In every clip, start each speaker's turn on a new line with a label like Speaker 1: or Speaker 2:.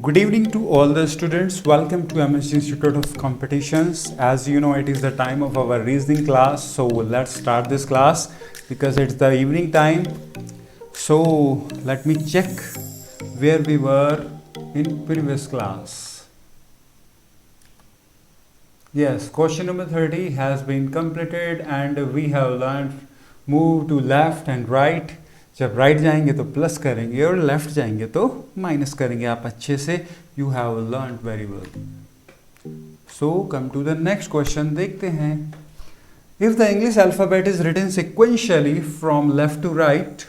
Speaker 1: Good evening to all the students. Welcome to MSG Institute of Competitions. As you know, it is the time of our reasoning class. So let's start this class because it's the evening time. So let me check where we were in previous class. Yes, question number 30 has been completed and we have learned move to left and right. जब right जाएंगे तो plus करेंगे और left जाएंगे तो minus करेंगे. आप अच्छे से you have learn very well. So come to the next question. देखते हैं. If the English alphabet is written sequentially from left to right,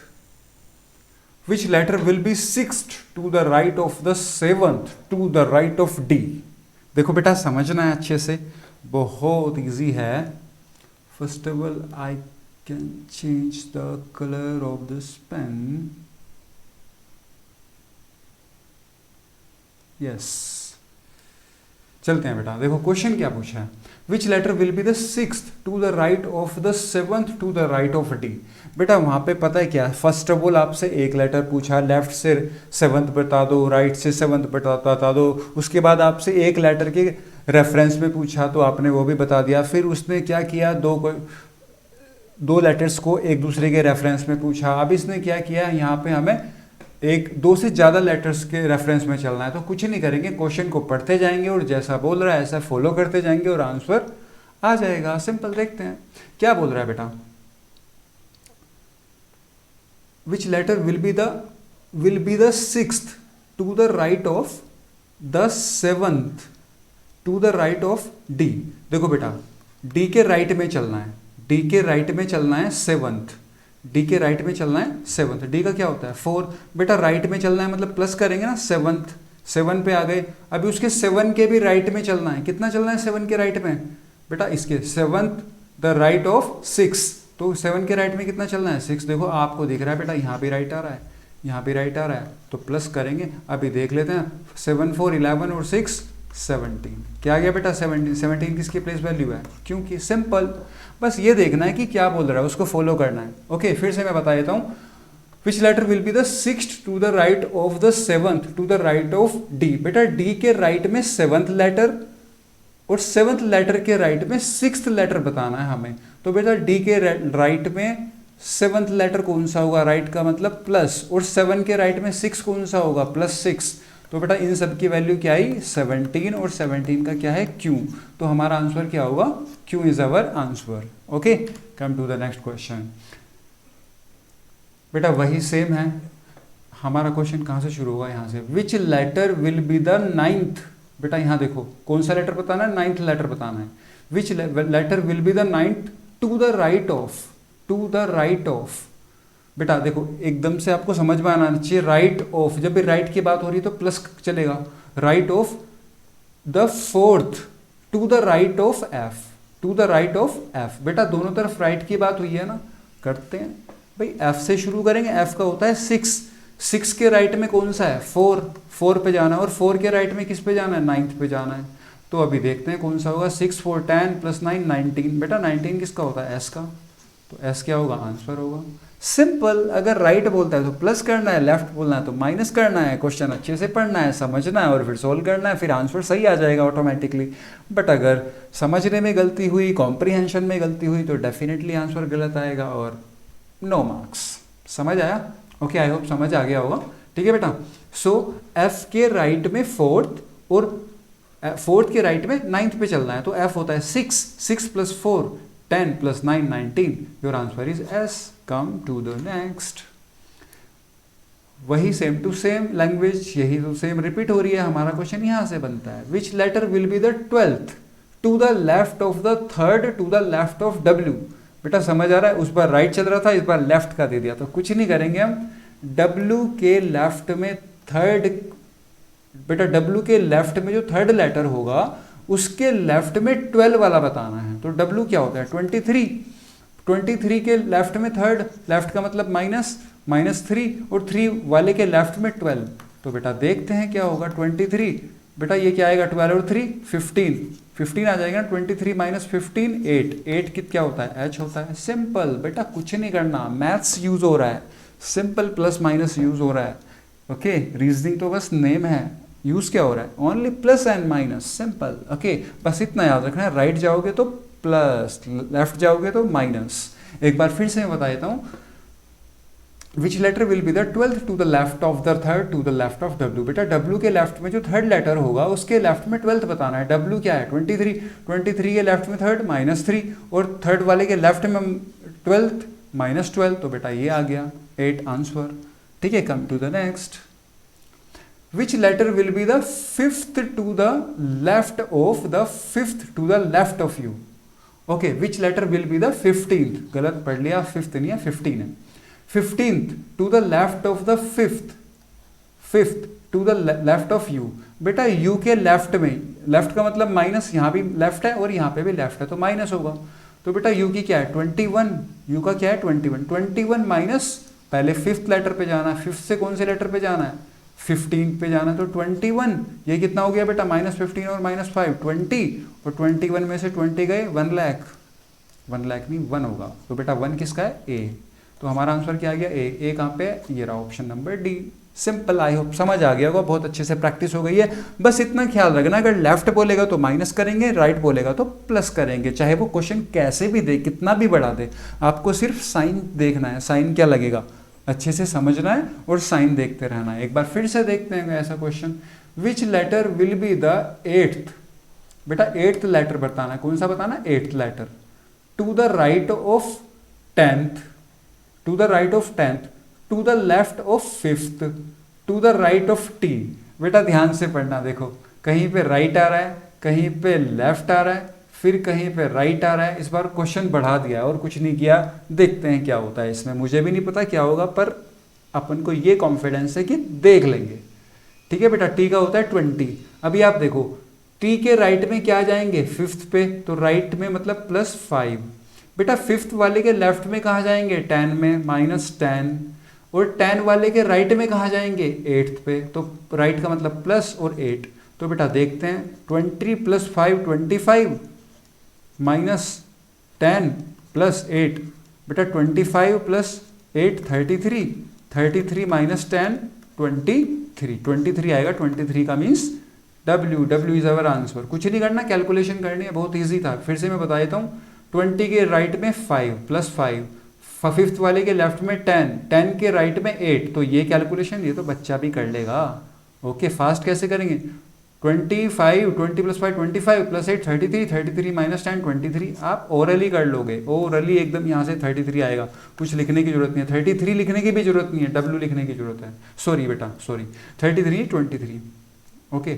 Speaker 1: which letter will be sixth to the right of the seventh to the right of D. देखो बेटा समझना है अच्छे से, बहुत easy है. First of all I can change the color of this pen. Yes. चलते हैं बेटा. देखो क्वेश्चन क्या पूछा है. Which letter will be the sixth to the right of the seventh to the right of D. बेटा वहां पे पता है क्या, फर्स्ट ऑफ ऑल आपसे एक लेटर पूछा, लेफ्ट से सेवंथ बता दो, राइट से सेवंथ बता दो. उसके बाद आपसे एक लेटर के रेफरेंस में पूछा तो आपने वो भी बता दिया. फिर उसने क्या किया, दो लेटर्स को एक दूसरे के रेफरेंस में पूछा. अब इसने क्या किया, यहाँ पे हमें दो से ज़्यादा लेटर्स के रेफरेंस में चलना है. तो कुछ नहीं करेंगे, क्वेश्चन को पढ़ते जाएंगे और जैसा बोल रहा है ऐसा फॉलो करते जाएंगे और आंसर आ जाएगा. सिंपल. देखते हैं क्या बोल रहा है बेटा. Which letter will be the sixth to the right of the seventh to the right of D. देखो बेटा डी के राइट में चलना है, डी के राइट में चलना है सेवंथ, डी के राइट में चलना है सेवंथ. डी का क्या होता है 4. बेटा राइट में चलना है मतलब प्लस करेंगे ना, सेवंथ 7 पे आ गए. अभी उसके 7 के भी राइट में चलना है. कितना चलना है 7 के राइट में बेटा, इसके सेवंथ द राइट ऑफ 6. तो 7 के राइट में कितना चलना है 6. देखो आपको दिख रहा है बेटा यहाँ भी राइट आ रहा है, यहाँ भी राइट आ रहा है, तो प्लस करेंगे. अभी देख लेते हैं 7 4 11 और 6 17. क्या आ गया बेटा 17 किसकी प्लेस वैल्यू है, क्योंकि सिंपल. बस ये देखना है कि क्या बोल रहा है, उसको फॉलो करना है. ओके फिर से मैं बता देता हूँ. Which letter will be the sixth to the right of the seventh to the right of D. बेटा डी के राइट में सेवंथ लेटर और सेवंथ लेटर के राइट में सिक्स्थ लेटर बताना है हमें. तो बेटा डी के राइट में सेवंथ लेटर कौन सा होगा, राइट का मतलब प्लस, और 7 के राइट में 6 कौन सा होगा, +6. तो बेटा इन सब की वैल्यू क्या आई 17 और 17 का क्या है Q. तो हमारा आंसर क्या होगा, Q is our answer. Okay come to the next question. बेटा वही सेम है. हमारा क्वेश्चन कहाँ से शुरू होगा, यहाँ से. Which letter will be the 9th. बेटा यहाँ देखो कौन सा लेटर बताना है, 9th लेटर बताना है. Which letter will be the 9th to the right of. बेटा देखो एकदम से आपको समझ में आना चाहिए. राइट ऑफ, जब भी राइट की बात हो रही है तो प्लस चलेगा. Right of the 4th to the right of F, to the right of F. बेटा दोनों तरफ राइट की बात हुई है ना, करते हैं भाई. एफ से शुरू करेंगे, एफ का होता है 6 के राइट में कौन सा है 4 पे जाना है, और 4 के राइट में किस पे जाना है 9th पे जाना है. तो अभी देखते हैं कौन सा होगा. 6 4 10 + 9 19. बेटा 19 किसका होता है एस का, तो एस क्या होगा आंसर होगा. सिंपल. अगर राइट बोलता है तो प्लस करना है, लेफ्ट बोलना है तो माइनस करना है. क्वेश्चन अच्छे से पढ़ना है, समझना है और फिर सोल्व करना है, फिर आंसर सही आ जाएगा ऑटोमेटिकली. बट अगर समझने में गलती हुई, कॉम्प्रीहेंशन में गलती हुई तो डेफिनेटली आंसर गलत आएगा और नो मार्क्स. समझ आया. ओके आई होप समझ आ गया होगा. ठीक है बेटा. सो एफ के राइट में 4th और 4th के राइट में 9th पे चलना है. तो एफ होता है 6 + 4 10 + 9 19. Your answer is S. Come to the next. वही सेम टू सेम लैंग्वेज, यही तो सेम रिपीट हो रही है. हमारा क्वेश्चन यहां से बनता है. Which letter will be the 12th to the left of the 3rd to the left of W. बेटा समझ आ रहा है, उस बार राइट चल रहा था, इस बार लेफ्ट का दे दिया. तो कुछ नहीं करेंगे हम. डब्ल्यू के लेफ्ट में 3rd, बेटा डब्ल्यू के लेफ्ट में जो 3rd लेटर होगा उसके लेफ्ट में 12 वाला बताना है. तो डब्ल्यू क्या होता है 23 के लेफ्ट में 3rd, लेफ्ट का मतलब -3 और 3 वाले के लेफ्ट में 12. तो बेटा देखते हैं क्या होगा. 23 बेटा ये क्या आएगा 12 और 3 15 आ जाएगा ना. 23 - 15 8 क्या होता है H होता है. सिंपल. बेटा कुछ नहीं करना, मैथ्स यूज हो रहा है, सिंपल प्लस माइनस यूज हो रहा है. ओके रीजनिंग तो बस नेम है, यूज़ क्या हो रहा है, only plus and minus, simple. Okay, बस इतना याद रखना है, राइट जाओगे तो प्लस, लेफ्ट जाओगे तो माइनस। एक बार फिर से मैं बता देता हूँ, which letter will be the 12th to the left of the third to the left of W. बेटा डब्ल्यू के लेफ्ट में जो थर्ड लेटर होगा उसके लेफ्ट में 12th बताना है। डब्ल्यू क्या है 23, 23 के लेफ्ट में थर्ड -3, और थर्ड वाले के लेफ्ट में 12th -12, तो बेटा ये आ गया 8 आंसर। ठीक है, come to the next. Which letter will be the 5th to the left of the 5th to the left of U. Okay, which letter will be the 15th, गलत पढ़ लिया, 5th नहीं है 15 है। 15th to the left of the 5th to the left of U. बेटा U के left में, left का मतलब माइनस, यहाँ भी लेफ्ट है और यहाँ पे भी लेफ्ट है तो माइनस होगा। तो बेटा यू की क्या है 21, यू का क्या है 21 माइनस, पहले 5th लेटर पे जाना है, 5th से कौन से लेटर पे जाना है 15 पे जाना है, तो 21, ये कितना हो गया बेटा -15 और -5 20, और 21 में से 20 गए 1 लाख, 1 लाख नहीं 1 होगा, तो बेटा 1 किसका है ए। तो हमारा आंसर क्या आ गया ए कहाँ पे, ये रहा ऑप्शन नंबर डी। सिंपल, आई होप समझ आ गया होगा, बहुत अच्छे से प्रैक्टिस हो गई है। बस इतना ख्याल रखना, अगर लेफ्ट बोलेगा तो माइनस करेंगे, राइट बोलेगा तो प्लस करेंगे, चाहे वो क्वेश्चन कैसे भी दे, कितना भी बढ़ा दे, आपको सिर्फ साइन देखना है, साइन क्या लगेगा अच्छे से समझना है और साइन देखते रहना है। एक बार फिर से देखते हैं ऐसा question, which letter will be the 8th। बेटा 8th लेटर बताना है, कौन सा बताना, 8th letter to the right of 10th, to the right of 10th, to the left of 5th, to the right of T. बेटा ध्यान से पढ़ना, देखो कहीं पे राइट आ रहा है, कहीं पे लेफ्ट आ रहा है, फिर कहीं पे राइट आ रहा है। इस बार क्वेश्चन बढ़ा दिया और कुछ नहीं किया, देखते हैं क्या होता है इसमें। मुझे भी नहीं पता क्या होगा, पर अपन को ये कॉन्फिडेंस है कि देख लेंगे। ठीक है बेटा, टी का होता है 20। अभी आप देखो टी के राइट में क्या जाएंगे 5th पे, तो राइट में मतलब +5। बेटा 5th वाले के लेफ्ट में कहाँ जाएंगे 10 में -10, और 10 वाले के राइट में कहाँ जाएंगे 8th पे, तो राइट का मतलब प्लस और 8। तो बेटा देखते हैं 20 + 5 25 -10 + 8, बेटा 25 + 8 33, 33 - 10 23 आएगा। 23 का means W is our answer. कुछ नहीं करना, कैलकुलेशन करनी है, बहुत ईजी था। फिर से मैं बता देता हूँ, 20 के राइट में 5 + 5, 5th वाले के लेफ्ट में 10, 10 के राइट में 8, तो ये कैलकुलेशन ये तो बच्चा भी कर लेगा। ओके, फास्ट कैसे करेंगे, 25 20 + 5 25 + 8 33, 33 - 10 23। आप ओरली कर लोगे, ओरली एकदम यहाँ से 33 आएगा, कुछ लिखने की जरूरत नहीं है, 33 लिखने की भी जरूरत नहीं है, W लिखने की जरूरत है। सॉरी बेटा सॉरी, 33 23। ओके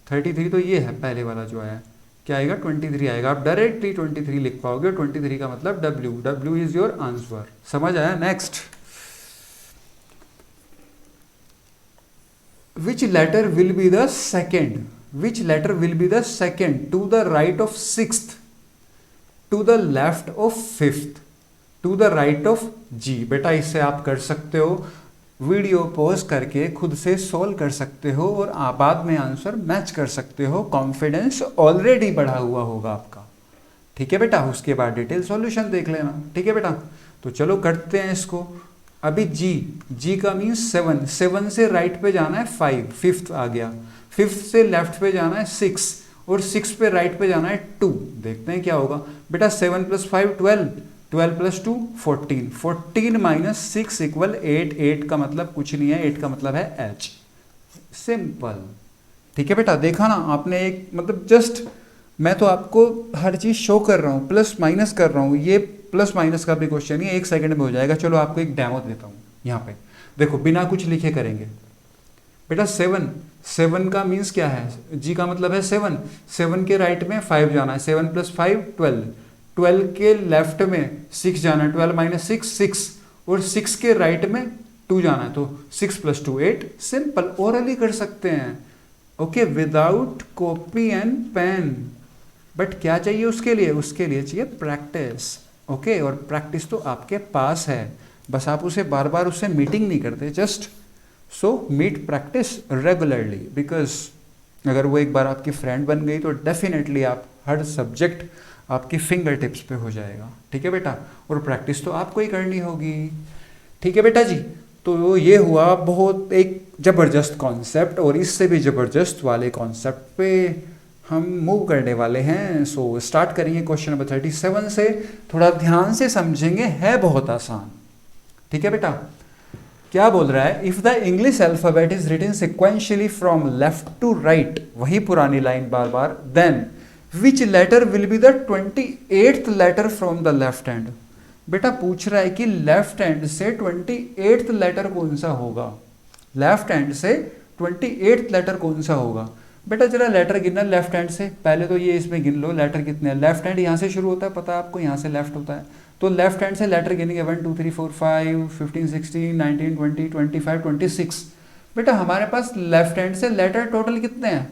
Speaker 1: 33 तो ये है पहले वाला जो आया, क्या आएगा 23 आएगा। आप डायरेक्टली 23 लिख पाओगे, 23 का मतलब W इज योर आंसर। समझ आया। Next, which letter will be the second, which letter will be the second to the right of 6th, to the left of 5th, to the right of G। बेटा इससे आप कर सकते हो, video pause करके खुद से सॉल्व कर सकते हो और बाद में आंसर मैच कर सकते हो। कॉन्फिडेंस ऑलरेडी बढ़ा हुआ होगा आपका। ठीक है बेटा, उसके बाद डिटेल सॉल्यूशन देख लेना। ठीक है बेटा, तो चलो करते हैं इसको। अभी जी का मीन्स 7 से राइट पे जाना है 5, 5th आ गया, 5th से लेफ्ट पे जाना है 6, और 6 पे राइट पे जाना है 2। देखते हैं क्या होगा। बेटा 7 + 5 12, 12 + 2 14, 14 - 6 = 8, 8 का मतलब कुछ नहीं है, 8 का मतलब है H। सिंपल। ठीक है बेटा, देखा ना आपने, एक मतलब जस्ट मैं तो आपको हर चीज़ शो कर रहा हूँ, प्लस माइनस कर रहा हूँ, ये प्लस माइनस का भी क्वेश्चन ही 1 सेकंड में हो जाएगा। चलो आपको एक डेमो देता हूँ। यहाँ पे देखो, बिना कुछ लिखे करेंगे। बेटा 7 का मीन्स क्या है, जी का मतलब है 7, 7 के राइट में 5 जाना है, 7 + 5 12, 12 के लेफ्ट में 6 जाना है, 12 - 6 6, और 6 के राइट में 2 जाना है, तो 6 + 2 8। सिंपल, ओरली कर सकते हैं। Okay, without copy and pen. But क्या चाहिए उसके लिए, उसके लिए चाहिए प्रैक्टिस। ओके, और प्रैक्टिस तो आपके पास है, बस आप उसे बार बार उससे मीटिंग नहीं करते, just so meet practice regularly, because अगर वो एक बार आपकी फ्रेंड बन गई तो डेफिनेटली आप हर सब्जेक्ट आपकी फिंगर टिप्स पे हो जाएगा। ठीक है बेटा, और प्रैक्टिस तो आपको ही करनी होगी। ठीक है बेटा जी, तो ये हुआ बहुत एक ज़बरदस्त कॉन्सेप्ट, और इससे भी ज़बरदस्त वाले कॉन्सेप्ट पे हम मूव करने वाले हैं। सो स्टार्ट करेंगे क्वेश्चन नंबर 37 से। थोड़ा ध्यान से समझेंगे, है बहुत आसान। ठीक है बेटा, क्या बोल रहा है? If the English alphabet is written sequentially from left to right, वही पुरानी लाइन बार बार, then which letter will be the 28th letter from the left hand. बेटा पूछ रहा है कि लेफ्ट हैंड से 28th लेटर कौन सा होगा, लेफ्ट हैंड से 28th लेटर कौन सा होगा। बेटा जरा लेटर गिनना लेफ्ट हैंड से, पहले तो ये इसमें गिन लो लेटर कितने हैं। लेफ्ट हैंड यहाँ से शुरू होता है, पता है आपको, यहाँ से लेफ्ट होता है, तो लेफ्ट हैंड से लेटर गिनेंगे 1 2 3 4 5 15 16 19 20 25 26। बेटा हमारे पास लेफ्ट हैंड से लेटर टोटल कितने हैं?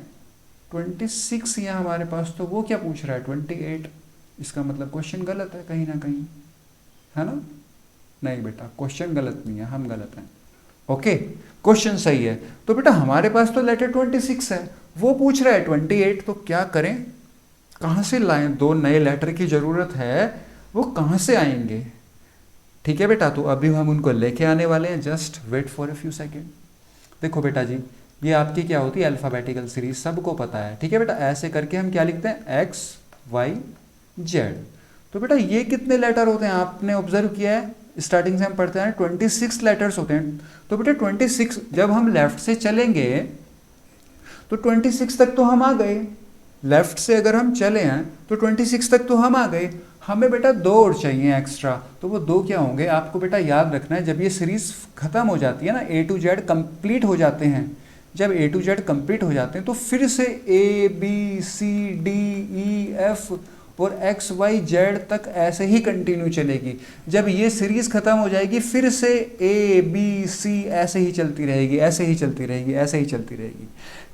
Speaker 1: 26 यहाँ हमारे पास, तो वो क्या पूछ रहा है? 28। इसका मतलब क्वेश्चन गलत है कहीं ना कहीं, है ना? नहीं बेटा, क्वेश्चन गलत नहीं है, हम गलत हैं। ओके, क्वेश्चन सही है। तो बेटा हमारे पास तो लेटर 26 है, वो पूछ रहा है 28, तो क्या करें, कहाँ से लाएं? दो नए लेटर की ज़रूरत है, वो कहाँ से आएंगे? ठीक है बेटा, तो अभी हम उनको लेके आने वाले हैं, just wait for a few second. देखो बेटा जी, ये आपकी क्या होती है? अल्फ़ाबेटिकल सीरीज, सबको पता है। ठीक है बेटा, ऐसे करके हम क्या लिखते हैं? X Y Z. तो बेटा ये कितने लेटर होते हैं? आपने ऑब्जर्व किया है, स्टार्टिंग से हम पढ़ते हैं 26 लेटर्स होते हैं। तो बेटा 26, जब हम लेफ्ट से चलेंगे तो 26 तक तो हम आ गए। लेफ्ट से अगर हम चले हैं तो 26 तक तो हम आ गए। हमें बेटा 2 और चाहिए एक्स्ट्रा, तो वो 2 क्या होंगे? आपको बेटा याद रखना है, जब ये सीरीज खत्म हो जाती है ना, A to Z कंप्लीट हो जाते हैं, जब A to Z कंप्लीट हो जाते हैं तो फिर से A B C D E F और एक्स वाई जेड तक ऐसे ही कंटिन्यू चलेगी। जब ये सीरीज खत्म हो जाएगी फिर से ए बी सी ऐसे ही चलती रहेगी, ऐसे ही चलती रहेगी, ऐसे ही चलती रहेगी।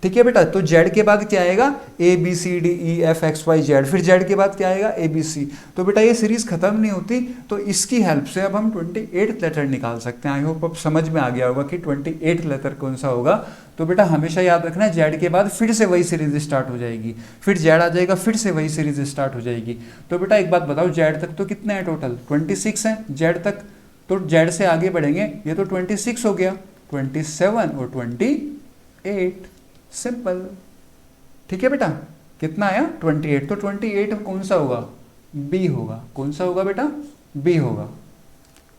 Speaker 1: ठीक है बेटा, तो जेड के बाद क्या आएगा? A B C D E F X Y Z, फिर जेड के बाद क्या आएगा? A B C. तो बेटा ये सीरीज खत्म नहीं होती, तो इसकी हेल्प से अब हम 28th लेटर निकाल सकते हैं। आई होप अब समझ में आ गया होगा कि 28th लेटर कौन सा होगा। तो बेटा हमेशा याद रखना है, जेड के बाद फिर से वही सीरीज स्टार्ट हो जाएगी, फिर जेड आ जाएगा, फिर से वही सीरीज स्टार्ट हो जाएगी। तो बेटा एक बात बताओ, जेड तक तो कितने हैं टोटल? 26 हैं जेड तक, तो जेड से आगे बढ़ेंगे, ये तो 26 हो गया, 27 और 28, सिंपल। ठीक है बेटा, कितना आया? 28। तो 28 कौन सा होगा? बी होगा। कौन सा होगा बेटा? बी होगा।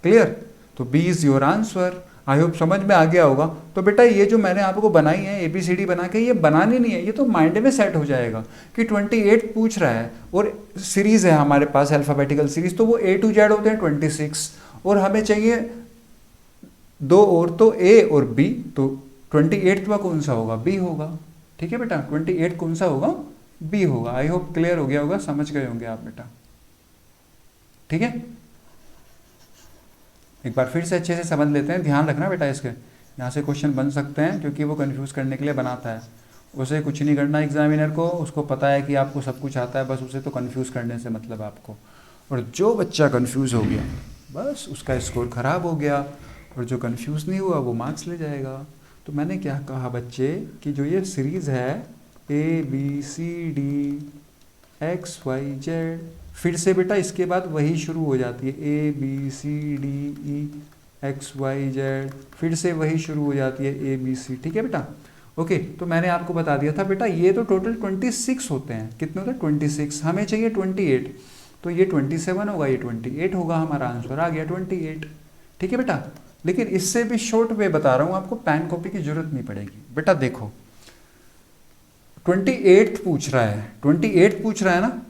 Speaker 1: क्लियर? तो B is your answer. I hope समझ में आ गया होगा। तो बेटा ये जो मैंने आपको बनाई है ABCD बना के, ये बनानी नहीं है, ये तो माइंड में सेट हो जाएगा कि 28 पूछ रहा है और सीरीज है हमारे पास अल्फ़ाबेटिकल सीरीज, तो वो A to Z होते हैं 26, और हमें चाहिए 2 और, तो A और B, तो 28वां कौन सा होगा? B होगा। ठीक है बेटा, 28 कौन सा होगा? B होगा। आई होप क्लियर हो गया होगा, समझ गए होंगे आप बेटा। ठीक है, एक बार फिर से अच्छे से समझ लेते हैं। ध्यान रखना बेटा, इसके यहाँ से क्वेश्चन बन सकते हैं, क्योंकि वो कंफ्यूज करने के लिए बनाता है। उसे कुछ नहीं करना एग्जामिनर को, उसको पता है कि आपको सब कुछ आता है, बस उसे तो कंफ्यूज करने से मतलब आपको। और जो बच्चा कंफ्यूज हो गया बस उसका स्कोर खराब हो गया, और जो कंफ्यूज नहीं हुआ वो मार्क्स ले जाएगा। तो मैंने क्या कहा बच्चे, कि जो ये सीरीज़ है ABCD XYZ, फिर से बेटा इसके बाद वही शुरू हो जाती है, ABCDE XYZ, फिर से वही शुरू हो जाती है ABC। ठीक है बेटा, ओके। तो मैंने आपको बता दिया था बेटा, ये तो टोटल 26 होते हैं। कितने होते हैं? 26। हमें चाहिए 28, तो ये 27 होगा, ये 28 होगा, हमारा आंसर आ गया 28। ठीक है बेटा, लेकिन इससे भी शॉर्ट वे बता रहा हूँ आपको, पेन कॉपी की जरूरत नहीं पड़ेगी। बेटा देखो 28 पूछ रहा है, 28 पूछ रहा है ना,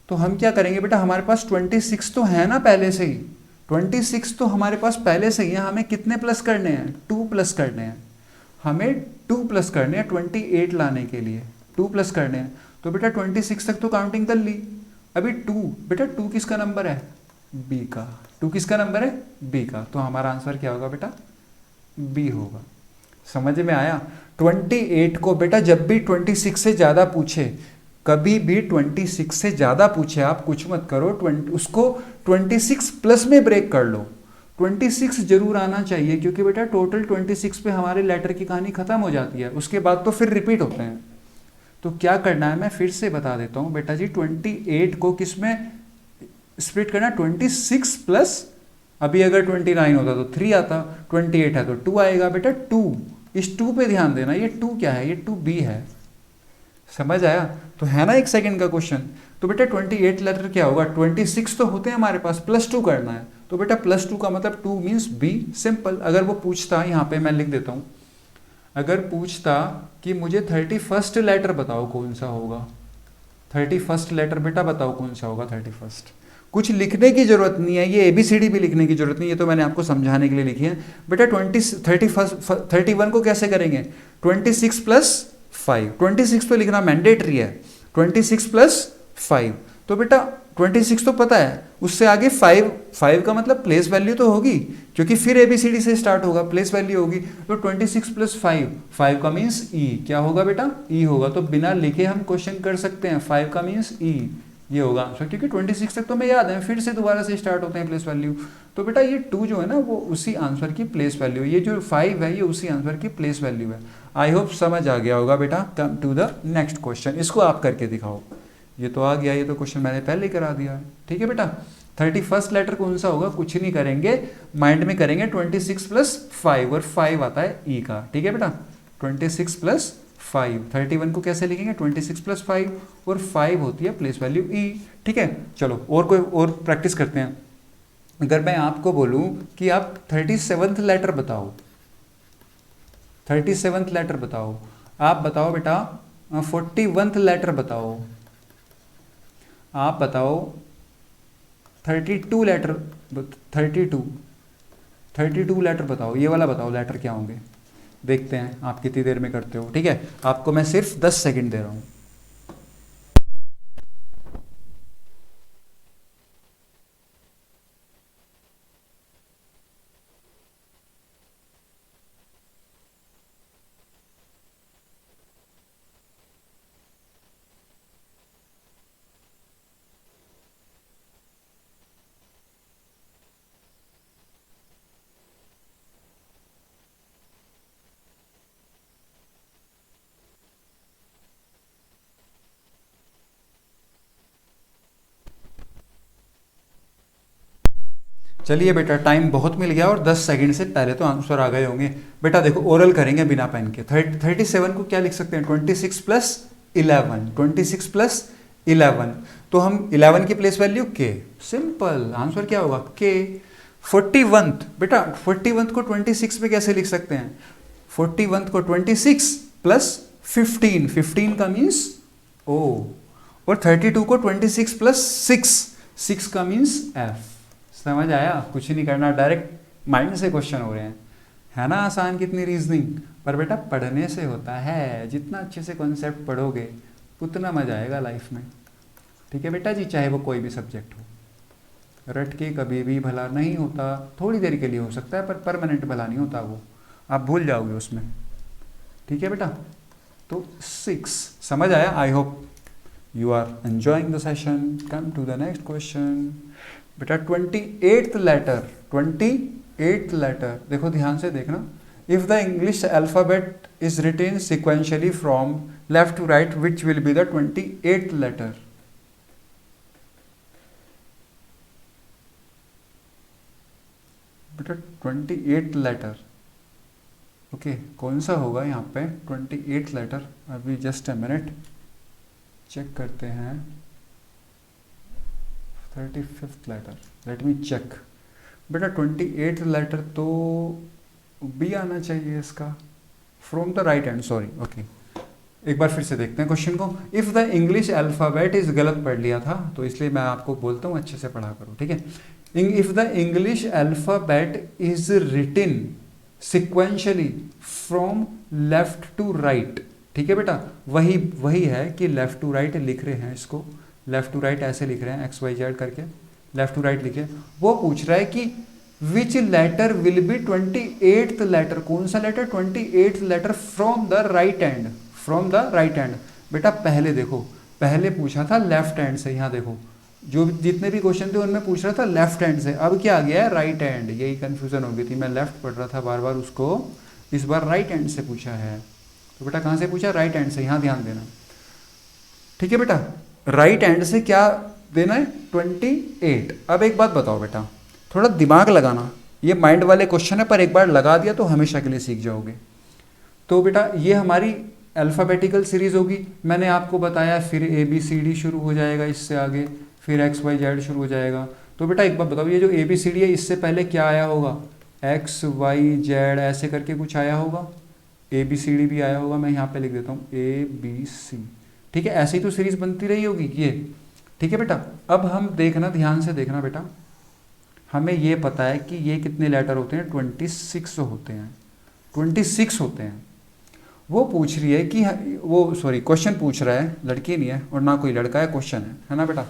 Speaker 1: तो हम क्या करेंगे बेटा, हमारे पास 26 तो है ना पहले से ही, 26 तो हमारे पास पहले से ही है। हमें कितने प्लस करने हैं? 2 प्लस करने हैं, हमें 2 प्लस करने हैं 28 लाने के लिए, 2 प्लस करने हैं। तो बेटा 26 तक तो काउंटिंग कर ली, अभी 2, बेटा 2 किसका नंबर है? बी का। 2 किसका नंबर है? बी का। तो हमारा आंसर क्या होगा बेटा? बी होगा। समझ में आया? 28 को बेटा जब भी 26 से ज़्यादा पूछे, कभी भी 26 से ज़्यादा पूछे, आप कुछ मत करो, उसको 26 प्लस में ब्रेक कर लो। 26 जरूर आना चाहिए, क्योंकि बेटा टोटल 26 पे हमारे लेटर की कहानी खत्म हो जाती है, उसके बाद तो फिर रिपीट होते हैं। तो क्या करना है मैं फिर से बता देता हूँ बेटा जी, 28 को किस में स्प्लिट करना है? 26 प्लस अभी अगर 29 होता तो 3 आता, 28 है तो 2 आएगा बेटा 2। इस 2 पे ध्यान देना, ये 2 क्या है, ये 2b है। समझ आया? तो है ना एक सेकंड का क्वेश्चन। तो बेटा 28 लेटर क्या होगा, 26 तो होते हैं हमारे पास, +2 करना है, तो बेटा +2 का मतलब 2 मीन्स b। सिंपल। अगर वो पूछता, यहाँ पे मैं लिख देता हूँ, अगर पूछता कि मुझे 31st लेटर बताओ कौन सा होगा, 31st लेटर बेटा बताओ कौन सा होगा 31st। कुछ लिखने की जरूरत नहीं है, ये ABCD भी लिखने की जरूरत नहीं है, ये तो मैंने आपको समझाने के लिए लिखी है। बेटा 31 को कैसे करेंगे, 26 + 5, 26 तो लिखना मैंडेटरी है, 26 + 5। तो बेटा 26 तो पता है, उससे आगे 5 का मतलब प्लेस वैल्यू तो होगी, क्योंकि फिर ABCD से स्टार्ट होगा, प्लेस वैल्यू होगी। तो 26 + 5, 5 का मीन्स E, क्या होगा बेटा, E होगा। तो बिना लिखे हम क्वेश्चन कर सकते हैं, 5 का मीन्स E, ये होगा आंसर, क्योंकि 26 तक तो हमें याद है, फिर से दोबारा से स्टार्ट होते हैं प्लेस वैल्यू। तो बेटा ये 2 जो है ना, वो उसी आंसर की प्लेस वैल्यू है, ये जो 5 है ये उसी आंसर की प्लेस वैल्यू है। आई होप समझ आ गया होगा बेटा। Come to the next question, इसको आप करके दिखाओ। ये तो आ गया, ये तो क्वेश्चन मैंने पहले ही करा दिया है, ठीक है बेटा। 31st लेटर कौन सा होगा, कुछ नहीं करेंगे, माइंड में करेंगे 26 + 5, और 5 आता है E का, ठीक है बेटा। 26 + 5, 31 को कैसे लिखेंगे, 26 + 5, और 5 होती है प्लेस वैल्यू E, ठीक है। चलो और कोई और प्रैक्टिस करते हैं। अगर मैं आपको बोलूं कि आप 37th लेटर बताओ, 37th लेटर बताओ, आप बताओ बेटा 41th लेटर बताओ, आप बताओ 32 लेटर, 32 लेटर बताओ, ये वाला बताओ लेटर क्या होंगे। देखते हैं आप कितनी देर में करते हो, ठीक है। आपको मैं सिर्फ 10 सेकंड दे रहा हूं। चलिए बेटा, टाइम बहुत मिल गया, और 10 सेकंड से पहले तो आंसर आ गए होंगे। बेटा देखो, ओरल करेंगे बिना पेन के। 37 को क्या लिख सकते हैं, 26 + 11, 26 + 11, तो हम 11 की place value K, simple answer क्या होगा K। 41th बेटा, 41th को 26 में कैसे लिख सकते हैं, 41th को 26 + 15, 15 का मीन्स O, और 32 को 26 + 6, 6 का मीन्स F। समझ आया? कुछ नहीं करना, डायरेक्ट माइंड से क्वेश्चन हो रहे हैं, है ना आसान कितनी रीजनिंग। पर बेटा पढ़ने से होता है, जितना अच्छे से कॉन्सेप्ट पढ़ोगे उतना मजा आएगा लाइफ में, ठीक है बेटा जी। चाहे वो कोई भी सब्जेक्ट हो, रट के कभी भी भला नहीं होता, थोड़ी देर के लिए हो सकता है, पर परमानेंट भला नहीं होता, वो आप भूल जाओगे उसमें, ठीक है बेटा। तो 6 समझ आया। I hope you are enjoying the session. Come to the next question बेटा। 28th लेटर, 28th लेटर देखो ध्यान से देखना। If the English alphabet is written sequentially from left to right, which will be the 28th letter. बेटा 28th letter, okay कौन सा होगा यहाँ पे 28th लेटर। अभी जस्ट अ मिनट चेक करते हैं। 35th letter, let me check. बेटा 28th लेटर तो बी आना चाहिए इसका, from the right hand, sorry okay. एक बार फिर से देखते हैं क्वेश्चन को। If the English alphabet is, गलत पढ़ लिया था तो इसलिए मैं आपको बोलता हूँ अच्छे से पढ़ा करो, ठीक है। If the English alphabet is written sequentially from left to right, ठीक है बेटा, वही है कि लेफ्ट टू राइट लिख रहे हैं इसको, लेफ्ट टू राइट ऐसे लिख रहे हैं XYZ करके, लेफ्ट टू राइट लिखे। वो पूछ रहा है कि which letter will be 28th letter, कौन सा letter 28th letter from the right hand, from the right hand. बेटा पहले देखो, पहले पूछा था लेफ्ट हैंड से, यहाँ देखो जो जितने भी क्वेश्चन थे उनमें पूछ रहा था लेफ्ट हैंड से, अब क्या आ गया है राइट हैंड। यही कंफ्यूजन हो गई थी, मैं लेफ्ट पढ़ रहा था बार बार उसको, इस बार राइट हैंड से पूछा है। तो बेटा कहाँ से पूछा, राइट हैंड से, यहाँ ध्यान देना, ठीक है बेटा। राइट हैंड से क्या देना है 28। अब एक बात बताओ बेटा, थोड़ा दिमाग लगाना, ये माइंड वाले क्वेश्चन है पर एक बार लगा दिया तो हमेशा के लिए सीख जाओगे। तो बेटा ये हमारी अल्फ़ाबेटिकल सीरीज़ होगी, मैंने आपको बताया, फिर ABCD शुरू हो जाएगा इससे आगे, फिर XYZ शुरू हो जाएगा। तो बेटा एक बात बताओ, ये जो ABCD है इससे पहले क्या आया होगा? XYZ ऐसे करके कुछ आया होगा, ABCD भी आया होगा, मैं यहाँ पे लिख देता हूँ ABC, ठीक है, ऐसे ही तो सीरीज़ बनती रही होगी ये, ठीक है बेटा। अब हम देखना, ध्यान से देखना बेटा, हमें ये पता है कि ये कितने लेटर होते हैं, 26 होते हैं, 26 होते हैं। वो पूछ रही है कि वो सॉरी क्वेश्चन पूछ रहा है, लड़की नहीं है और ना कोई लड़का है, क्वेश्चन है ना बेटा।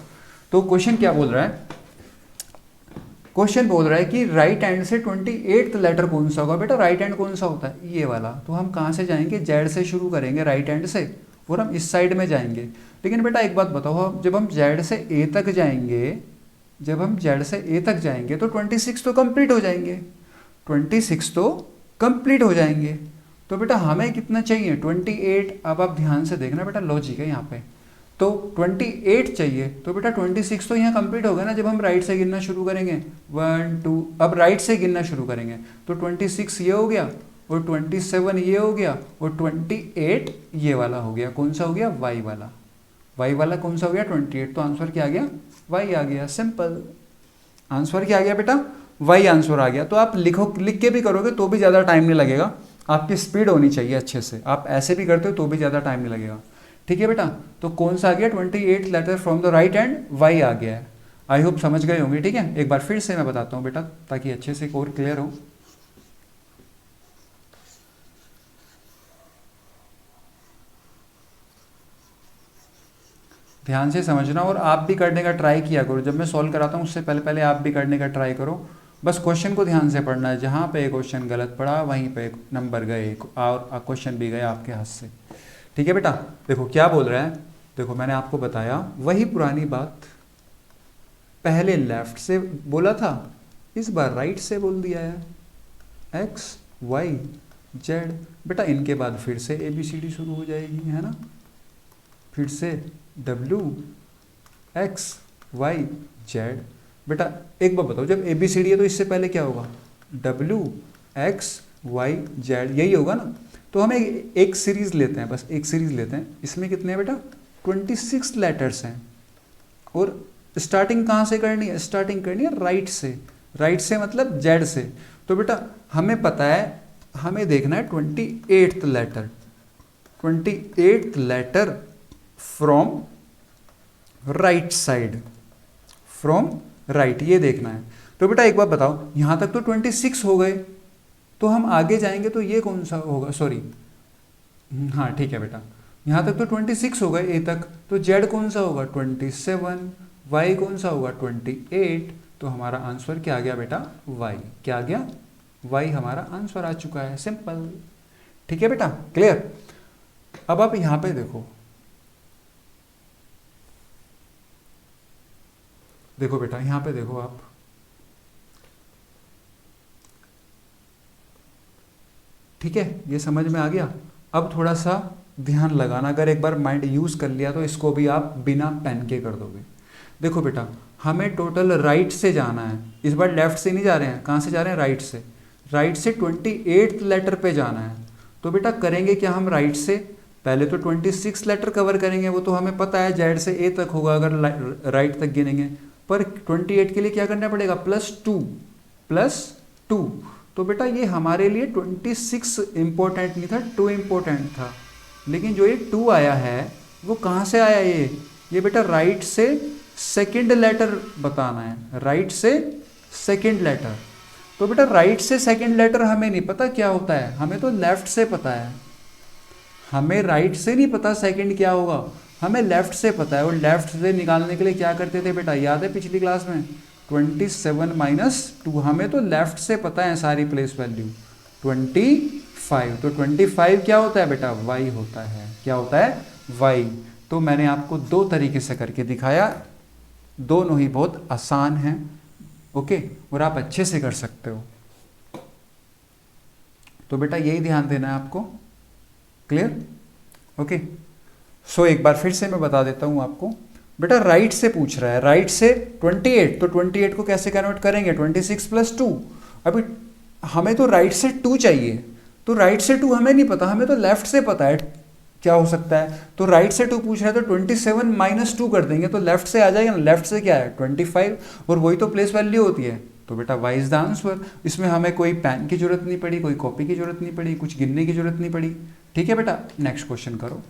Speaker 1: तो क्वेश्चन क्या बोल रहा है? क्वेश्चन बोल रहा है कि राइट हैंड से 28th लेटर कौन सा होगा। बेटा राइट हैंड कौन सा होता है? ये वाला। तो हम कहाँ से जाएंगे? जेड से शुरू करेंगे राइट हैंड से और हम इस साइड में जाएंगे। लेकिन बेटा एक बात बताओ, जब हम जेड से ए तक जाएंगे, जब हम जेड से ए तक जाएंगे तो 26 तो कंप्लीट हो जाएंगे, 26 तो कंप्लीट हो जाएंगे। तो बेटा हमें कितना चाहिए? 28। अब आप ध्यान से देखना बेटा, लॉजिक है यहाँ पे। तो 28 चाहिए, तो बेटा 26 तो यहाँ कंप्लीट होगा ना जब हम राइट से गिनना शुरू करेंगे, 1 2, अब राइट से गिनना शुरू करेंगे तो 26 ये हो गया और 27 ये हो गया और 28 ये वाला हो गया। कौन सा हो गया? वाई वाला। वाई वाला कौन सा हो गया? 28। तो आंसर क्या आ गया? वाई आ गया। सिंपल आंसर क्या आ गया बेटा? वाई आंसर आ गया। तो आप लिख के भी करोगे तो भी ज़्यादा टाइम नहीं लगेगा, आपकी स्पीड होनी चाहिए अच्छे से। आप ऐसे भी करते हो तो भी ज़्यादा टाइम नहीं लगेगा, ठीक है बेटा। तो कौन सा आ गया? 28 letter from the right hand, Y आ गया है। आई होप समझ गए होंगे, ठीक है। एक बार फिर से मैं बताता हूँ बेटा ताकि अच्छे से और क्लियर हो। ध्यान से समझना और आप भी करने का ट्राई किया करो। जब मैं सॉल्व कराता हूँ उससे पहले पहले आप भी करने का ट्राई करो। बस क्वेश्चन को ध्यान से पढ़ना है, जहाँ पे क्वेश्चन गलत पड़ा वहीं पे नंबर गए और क्वेश्चन भी गया आपके हाथ से, ठीक है बेटा। देखो क्या बोल रहा है, देखो मैंने आपको बताया वही पुरानी बात, पहले लेफ्ट से बोला था, इस बार राइट से बोल दिया है, एक्स वाई जेड। बेटा इनके बाद फिर से ABCD शुरू हो जाएगी, है ना, फिर से W X Y Z। बेटा एक बार बताओ, जब ABCD है तो इससे पहले क्या होगा? W X Y Z, यही होगा ना। तो हमें एक सीरीज लेते हैं, बस एक सीरीज लेते हैं। इसमें कितने हैं बेटा? 26 लेटर्स हैं और स्टार्टिंग कहाँ से करनी है? स्टार्टिंग करनी है राइट से, राइट से मतलब जेड से। तो बेटा हमें पता है, हमें देखना है 28th letter, 28th letter from right side, from right, ये देखना है। तो बेटा एक बात बताओ, यहाँ तक तो 26 हो गए, तो हम आगे जाएंगे तो ये कौन सा होगा? सॉरी हाँ ठीक है बेटा, यहाँ तक तो 26 हो गए ए तक, तो जेड कौन सा होगा? 27, वाई कौन सा होगा? 28। तो हमारा आंसर क्या आ गया बेटा? वाई। क्या आ गया? वाई हमारा आंसर आ चुका है। सिंपल, ठीक है बेटा, क्लियर। अब आप यहाँ पे देखो, देखो बेटा यहाँ पे देखो आप, ठीक है, ये समझ में आ गया। अब थोड़ा सा ध्यान लगाना, अगर एक बार माइंड यूज़ कर लिया तो इसको भी आप बिना पेन के कर दोगे। देखो बेटा हमें टोटल राइट से जाना है, इस बार लेफ्ट से नहीं जा रहे हैं। कहाँ से जा रहे हैं? राइट से। राइट से 28th लेटर पे जाना है। तो बेटा करेंगे क्या हम? राइट से पहले तो 26 लेटर कवर करेंगे, वो तो हमें पता है जेड से ए तक होगा अगर राइट तक गिनेंगे। पर 28 के लिए क्या करना पड़ेगा? +2, +2। तो बेटा ये हमारे लिए 26 इंपॉर्टेंट नहीं था, 2 इंपॉर्टेंट था। लेकिन जो ये 2 आया है वो कहाँ से आया? ये बेटा राइट से सेकंड लेटर बताना है, राइट से सेकंड लेटर। तो बेटा राइट से सेकंड लेटर हमें नहीं पता क्या होता है, हमें तो लेफ्ट से पता है। हमें राइट से नहीं पता सेकंड क्या होगा, हमें लेफ्ट से पता है। और लेफ्ट से निकालने के लिए क्या करते थे बेटा? याद है पिछली क्लास में? 27 - 2। हमें तो लेफ्ट से पता है सारी प्लेस वैल्यू, 25। तो 25 क्या होता है बेटा? वाई होता है। क्या होता है? वाई। तो मैंने आपको 2 तरीके से करके दिखाया, दोनों ही बहुत आसान हैं, ओके, और आप अच्छे से कर सकते हो। तो बेटा यही ध्यान देना है आपको, क्लियर, ओके। सो एक बार फिर से मैं बता देता हूँ आपको, बेटा राइट से पूछ रहा है, राइट से 28, तो 28 को कैसे कन्वर्ट करेंगे, 26 प्लस 2। अभी हमें तो राइट से 2 चाहिए, तो राइट से 2 हमें नहीं पता, हमें तो लेफ्ट से पता है क्या हो सकता है। तो राइट से 2 पूछ रहा है, तो 27 माइनस 2 कर देंगे तो लेफ्ट से आ जाएगा ना। लेफ्ट से क्या है 25, और वही तो प्लेस वैल्यू होती है। तो बेटा वाई इज द आंसर। इसमें हमें कोई पेन की जरूरत नहीं पड़ी, कोई कॉपी की जरूरत नहीं पड़ी, कुछ गिनने की जरूरत नहीं पड़ी। ठीक है बेटा, नेक्स्ट क्वेश्चन करो।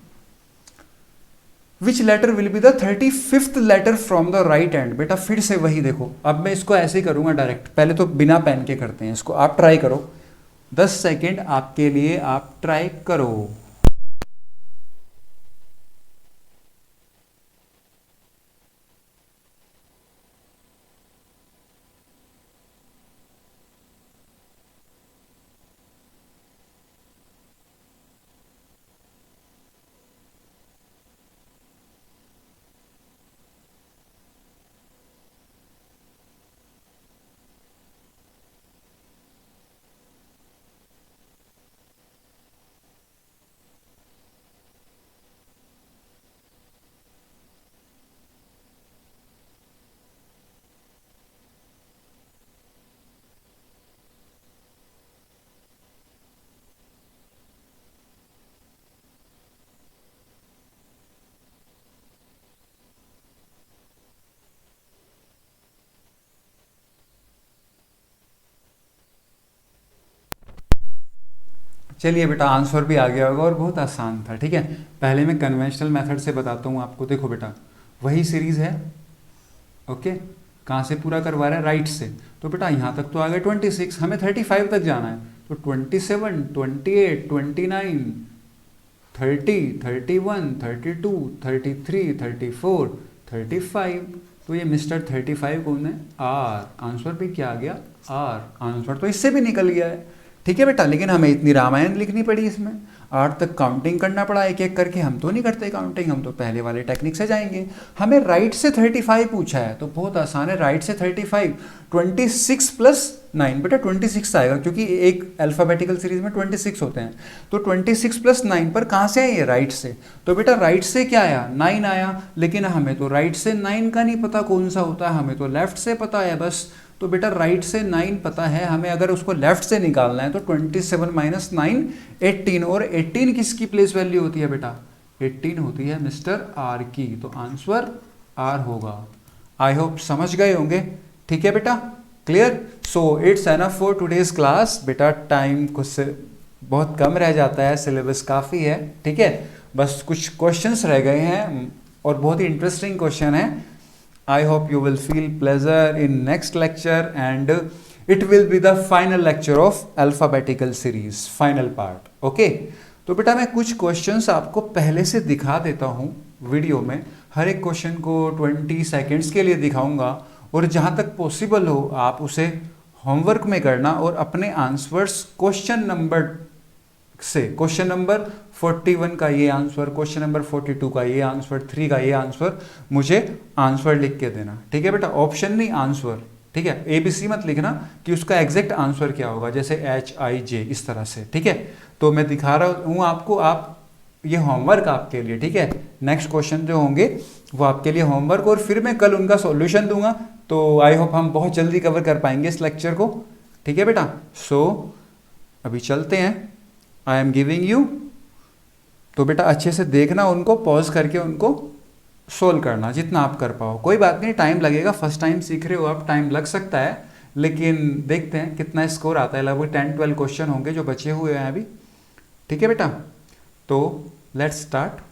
Speaker 1: Which letter will be the 35th letter from the right hand. बेटा फिर से वही देखो, अब मैं इसको ऐसे ही करूंगा डायरेक्ट, पहले तो बिना पेन के करते हैं इसको, आप ट्राई करो, 10 सेकेंड आपके लिए, आप ट्राई करो। चलिए बेटा, आंसर भी आ गया होगा और बहुत आसान था। ठीक है, पहले मैं कन्वेंशनल मेथड से बताता हूँ आपको। देखो बेटा, वही सीरीज है, ओके। कहाँ से पूरा करवा रहा है, राइट से। तो बेटा यहाँ तक तो आ गया 26, हमें 35 तक जाना है। तो 27, 28, 29, 30, 31, 32, 33, 34, 35। तो ये मिस्टर 35 कौन है, आर। आंसर भी क्या आ गया, आर। आंसर तो इससे भी निकल गया है। ठीक है बेटा, लेकिन हमें इतनी रामायण लिखनी पड़ी इसमें, 8 तक काउंटिंग करना पड़ा एक एक करके। हम तो नहीं करते काउंटिंग, हम तो पहले वाले टेक्निक से जाएंगे। हमें राइट से 35 पूछा है, तो बहुत आसान है, राइट से 35, 26 प्लस 9। बेटा 26 आएगा, क्योंकि एक अल्फाबेटिकल सीरीज में 26 होते हैं। तो 26 प्लस 9 पर कहाँ से आए, राइट से। तो बेटा राइट से क्या आया, 9 आया, लेकिन हमें तो राइट से 9 का नहीं पता कौन सा होता है, हमें तो लेफ्ट से पता है बस। तो बेटा राइट से 9 पता है हमें, अगर उसको लेफ्ट से निकालना है तो 27 माइनस 9 18, और 18 किसकी प्लेस वैल्यू होती है बेटा, 18 होती है मिस्टर आर की। तो आंसर आर होगा। आई होप समझ गए होंगे। ठीक है बेटा, clear. So it's enough for today's class. बेटा टाइम कुछ बहुत कम रह जाता है, सिलेबस काफ़ी है। ठीक है, बस कुछ क्वेश्चंस रह गए हैं और बहुत ही इंटरेस्टिंग क्वेश्चन है। I hope you will feel pleasure in next lecture, and it will be the final lecture of alphabetical series, final part. Okay? तो बेटा मैं कुछ क्वेश्चंस आपको पहले से दिखा देता हूँ वीडियो में। हर एक क्वेश्चन को 20 सेकेंड्स के लिए दिखाऊंगा, और जहाँ तक पॉसिबल हो आप उसे होमवर्क में करना और अपने आंसर्स क्वेश्चन नंबर से, क्वेश्चन नंबर 41 का ये आंसर, क्वेश्चन नंबर 42 का ये आंसर, 3 का ये आंसर, मुझे आंसर लिख के देना। ठीक है बेटा, ऑप्शन नहीं आंसर। ठीक है, ABC मत लिखना कि उसका एग्जैक्ट आंसर क्या होगा, जैसे HIJ इस तरह से। ठीक है, तो मैं दिखा रहा हूँ आपको, आप ये होमवर्क आपके लिए। ठीक है, नेक्स्ट क्वेश्चन जो होंगे वो आपके लिए होमवर्क, और फिर मैं कल उनका सॉल्यूशन दूंगा। तो आई होप हम बहुत जल्दी कवर कर पाएंगे इस लेक्चर को। ठीक है बेटा, सो अभी चलते हैं, आई एम गिविंग यू। तो बेटा अच्छे से देखना, उनको पॉज करके उनको सोल्व करना जितना आप कर पाओ। कोई बात नहीं, टाइम लगेगा, फर्स्ट टाइम सीख रहे हो आप, टाइम लग सकता है, लेकिन देखते हैं कितना स्कोर आता है। लगभग 10-12 क्वेश्चन होंगे जो बचे हुए हैं अभी। ठीक है बेटा, तो लेट्स स्टार्ट।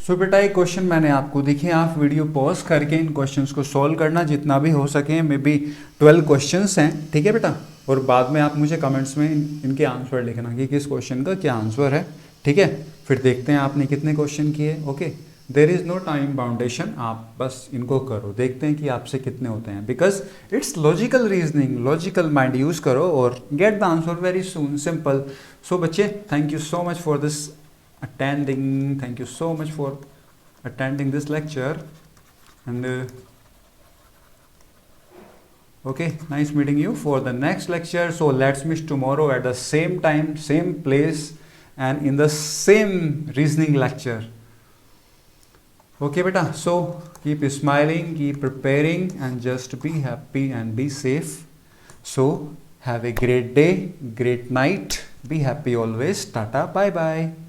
Speaker 1: सो बेटा एक क्वेश्चन मैंने आपको दिखे, आप वीडियो पॉज करके इन क्वेश्चंस को सॉल्व करना जितना भी हो सके, मे बी 12 क्वेश्चंस हैं, ठीक है बेटा। और बाद में आप मुझे कमेंट्स में इनके आंसर लिखना कि किस क्वेश्चन का क्या आंसर है, ठीक है। फिर देखते हैं आपने कितने क्वेश्चन किए। Okay, there is no time boundation, आप बस इनको करो, देखते हैं कि आपसे कितने होते हैं, because it's logical reasoning, logical mind use करो और get the answer very soon, simple. So बच्चे, thank you so much for this thank you so much for attending this lecture, and okay, nice meeting you for the next lecture. So let's meet tomorrow at the same time, same place, and in the same reasoning lecture. Okay beta, so keep smiling, keep preparing, and just be happy and be safe. So have a great day, great night, be happy always. Tata, bye bye.